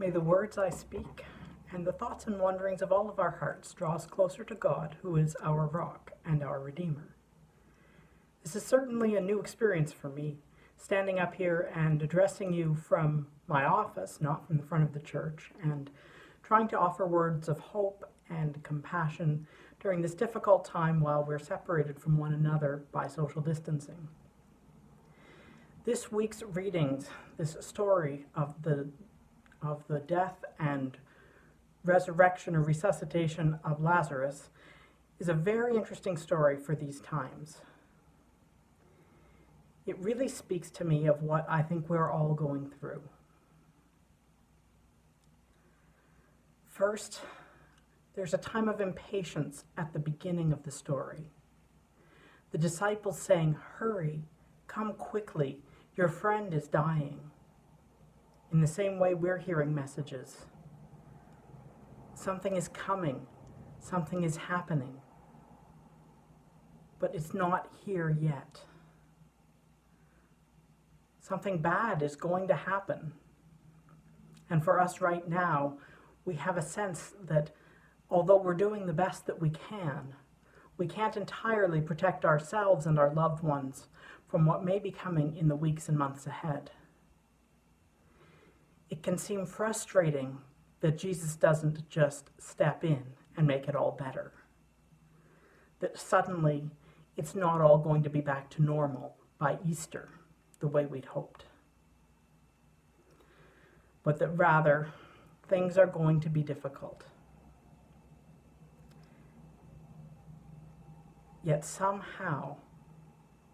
May the words I speak and the thoughts and wanderings of all of our hearts draw us closer to God, who is our rock and our Redeemer. This is certainly a new experience for me, standing up here and addressing you from my office, not from the front of the church, and trying to offer words of hope and compassion during this difficult time while we're separated from one another by social distancing. This week's readings, this story of the death and resurrection or resuscitation of Lazarus, is a very interesting story for these times. It really speaks to me of what I think we're all going through. First, there's a time of impatience at the beginning of the story. The disciples saying, "Hurry, come quickly, your friend is dying." In the same way we're hearing messages. Something is coming, something is happening, but it's not here yet. Something bad is going to happen. And for us right now, we have a sense that although we're doing the best that we can't entirely protect ourselves and our loved ones from what may be coming in the weeks and months ahead. It can seem frustrating that Jesus doesn't just step in and make it all better. That suddenly it's not all going to be back to normal by Easter, the way we'd hoped. But that rather, things are going to be difficult. Yet somehow,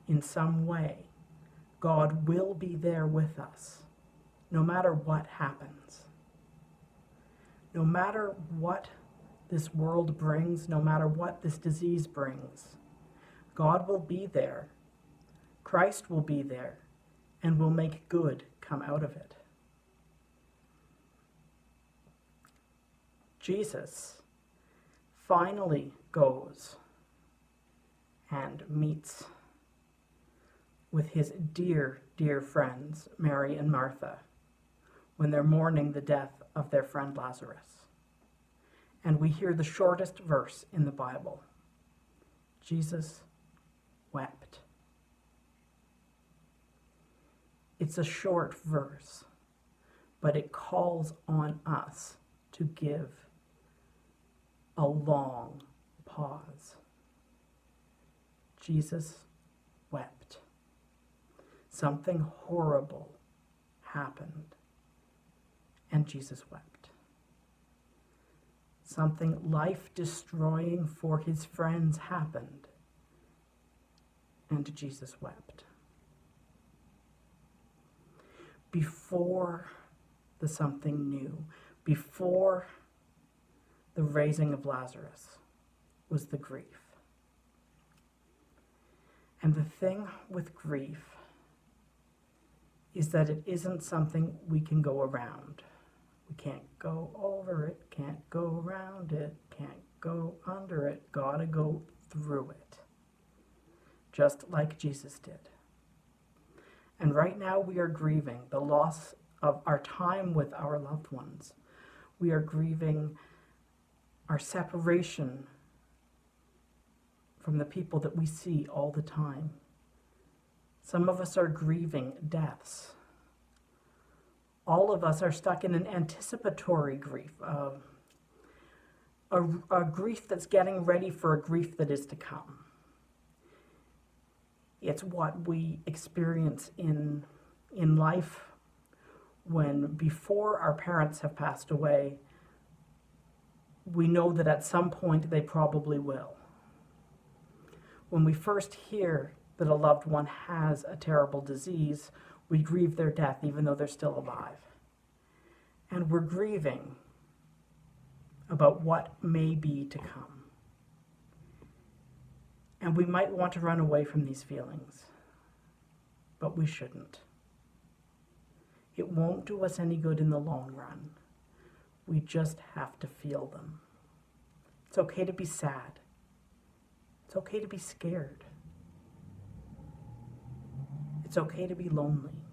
in some way, God will be there with us, no matter what happens. No matter what this world brings, no matter what this disease brings, God will be there, Christ will be there, and will make good come out of it. Jesus finally goes and meets with his dear, dear friends, Mary and Martha, when they're mourning the death of their friend Lazarus. And we hear the shortest verse in the Bible. Jesus wept. It's a short verse, but it calls on us to give a long pause. Jesus wept. Something horrible happened, and Jesus wept. Something life-destroying for his friends happened, and Jesus wept. Before the something new, before the raising of Lazarus, was the grief. And the thing with grief is that it isn't something we can go around. We can't go over it, can't go around it, can't go under it, gotta go through it. Just like Jesus did. And right now we are grieving the loss of our time with our loved ones. We are grieving our separation from the people that we see all the time. Some of us are grieving deaths. All of us are stuck in an anticipatory grief, a grief that's getting ready for a grief that is to come. It's what we experience in life when, before our parents have passed away, we know that at some point they probably will. When we first hear that a loved one has a terrible disease, we grieve their death even though they're still alive. And we're grieving about what may be to come. And we might want to run away from these feelings, but we shouldn't. It won't do us any good in the long run. We just have to feel them. It's okay to be sad. It's okay to be scared. It's okay to be lonely.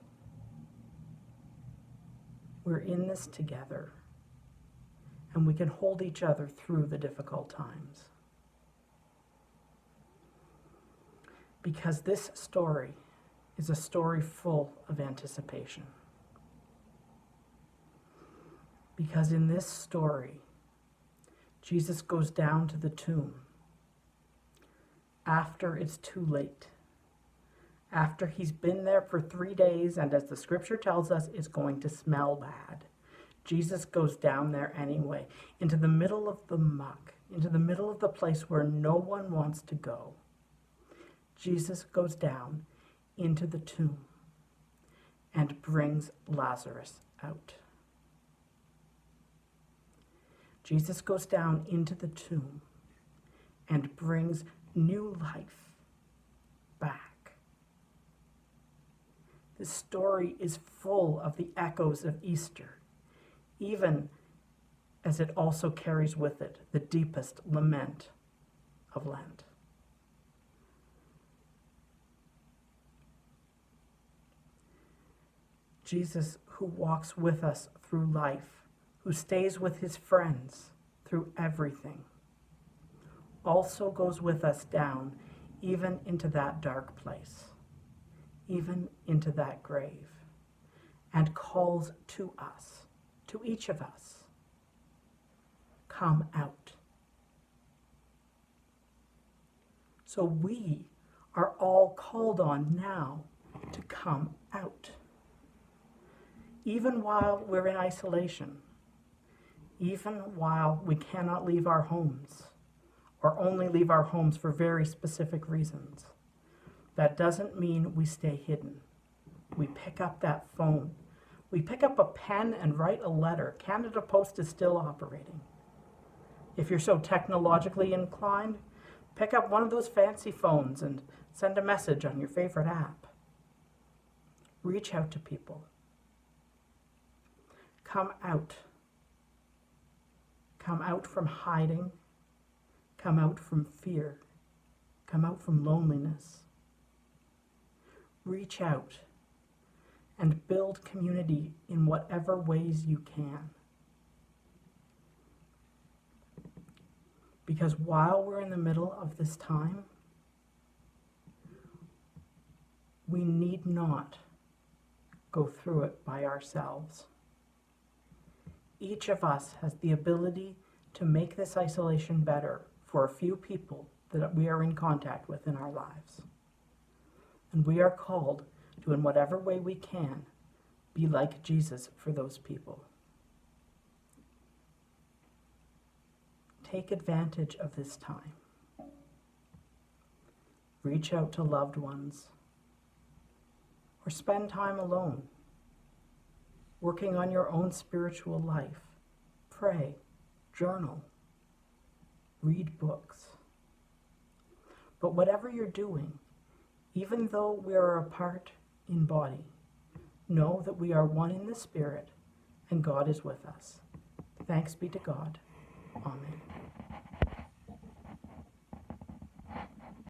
We're in this together, and we can hold each other through the difficult times. Because this story is a story full of anticipation. Because in this story, Jesus goes down to the tomb after it's too late, after he's been there for 3 days, and as the scripture tells us, it's going to smell bad. Jesus goes down there anyway, into the middle of the muck, into the middle of the place where no one wants to go. Jesus goes down into the tomb and brings Lazarus out. Jesus goes down into the tomb and brings new life back. This story is full of the echoes of Easter, even as it also carries with it the deepest lament of Lent. Jesus, who walks with us through life, who stays with his friends through everything, also goes with us down even into that dark place, even into that grave, and calls to us, to each of us, come out. So we are all called on now to come out. Even while we're in isolation, even while we cannot leave our homes, or only leave our homes for very specific reasons, that doesn't mean we stay hidden. We pick up that phone. We pick up a pen and write a letter. Canada Post is still operating. If you're so technologically inclined, pick up one of those fancy phones and send a message on your favorite app. Reach out to people. Come out. Come out from hiding. Come out from fear. Come out from loneliness. Reach out and build community in whatever ways you can. Because while we're in the middle of this time, we need not go through it by ourselves. Each of us has the ability to make this isolation better for a few people that we are in contact with in our lives. And we are called to, in whatever way we can, be like Jesus for those people. Take advantage of this time. Reach out to loved ones, or spend time alone, working on your own spiritual life. Pray, journal, read books. But whatever you're doing, even though we are apart in body, know that we are one in the Spirit and God is with us. Thanks be to God. Amen.